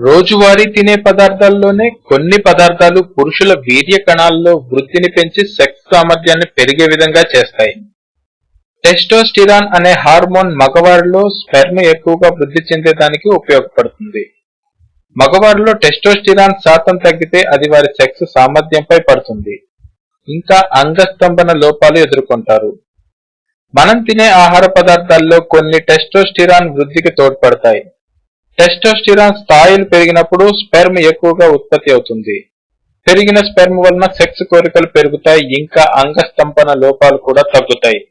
రోజువారీ తినే పదార్థాల్లోనే కొన్ని పదార్థాలు పురుషుల వీర్య కణాల్లో వృద్ధిని పెంచి సెక్స్ సామర్థ్యాన్ని పెరిగే విధంగా చేస్తాయి. టెస్టోస్టిరాన్ అనే హార్మోన్ మగవారిలో స్పెర్మ్ ఎక్కువగా వృద్ధి చెందేదానికి ఉపయోగపడుతుంది. మగవారిలో టెస్టోస్టిరాన్ శాతం తగ్గితే అది వారి సెక్స్ సామర్థ్యంపై పడుతుంది. ఇంకా అంగస్తంభన లోపాలు ఎదుర్కొంటారు. మనం తినే ఆహార పదార్థాల్లో కొన్ని టెస్టోస్టిరాన్ వృద్ధికి తోడ్పడతాయి. టెస్టోస్టిరాన్ స్థాయిలు పెరిగినప్పుడు స్పెర్మ్ ఎక్కువగా ఉత్పత్తి అవుతుంది. పెరిగిన స్పెర్మ్ వలన సెక్స్ కోరికలు పెరుగుతాయి. ఇంకా అంగస్తంభన లోపాలు కూడా తగ్గుతాయి.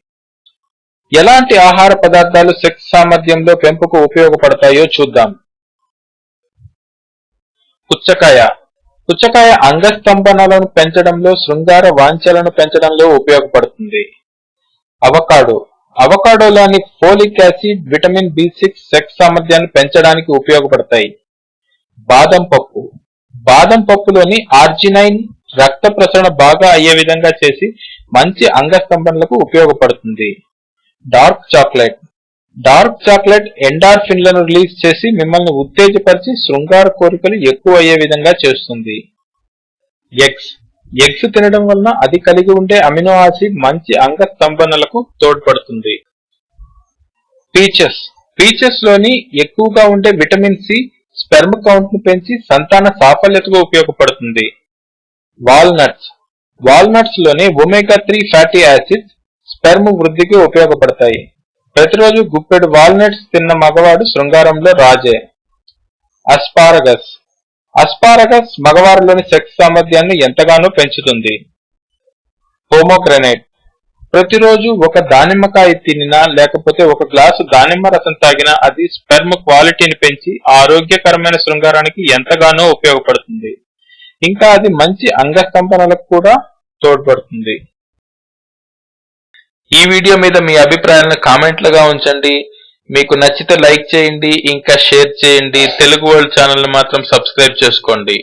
ఎలాంటి ఆహార పదార్థాలు సెక్స్ సామర్థ్యంలో పెంపుకు ఉపయోగపడతాయో చూద్దాం. పుచ్చకాయ. పుచ్చకాయ అంగస్తంభనలను పెంచడంలో, శృంగార వాంఛలను పెంచడంలో ఉపయోగపడుతుంది. అవకాడో. అవకాడోలోని folic acid, vitamin B6 sex సామర్థ్యాన్ని పెంచడానికి ఉపయోగపడతాయి. బాదం పప్పు. బాదం పప్పులోని ఆర్జినైన్ రక్త ప్రసరణ బాగా అయ్యే విధంగా చేసి మంచి అంగస్తంభనలకు ఉపయోగపడుతుంది. Dark chocolate. డార్క్ చాక్లెట్ ఎండార్ఫిన్లను రిలీజ్ చేసి మిమ్మల్ని ఉత్తేజపరిచి శృంగార కోరికలు ఎక్కువ అయ్యే విధంగా చేస్తుంది. ఎగ్స్. ఎగ్స్ తినడం వలన అది కలిగి ఉండే అమినో ఆసిడ్ మంచి అంగస్తంభనలకు తోడ్పడుతుంది. పీచెస్. పీచెస్ లోని ఎక్కువగా ఉండే విటమిన్ సి స్పెర్మ్ కౌంట్ ను పెంచి సంతాన సాఫల్యతకు ఉపయోగపడుతుంది. వాల్నట్స్. వాల్నట్స్ లోని ఒమేగా-3 ఫ్యాటీ యాసిడ్స్ స్పెర్మ్ వృద్ధికి ఉపయోగపడతాయి. ప్రతిరోజు గుప్పెడు వాల్నట్స్ తిన్న మగవాడు శృంగారంలో రాజే. అస్పారగస్. అస్పారగస్ మగవారిలోని సెక్స్ సామర్థ్యాన్ని ఎంతగానో పెంచుతుంది. పోమోగ్రనేట్. ప్రతిరోజు ఒక దానిమ్మకాయ తినినా లేకపోతే ఒక గ్లాసు దానిమ్మ రసం తాగినా అది స్పెర్మ్ క్వాలిటీని పెంచి ఆరోగ్యకరమైన శృంగారానికి ఎంతగానో ఉపయోగపడుతుంది. ఇంకా అది మంచి అంగస్తంభనలకు కూడా తోడ్పడుతుంది. ఈ వీడియో మీద మీ అభిప్రాయాలను కామెంట్లుగా ఉంచండి. మీకు నచ్చితే లైక్ చేయండి, ఇంకా షేర్ చేయండి. తెలుగు వరల్డ్ ఛానల్ ని మాత్రం సబ్స్క్రైబ్ చేసుకోండి.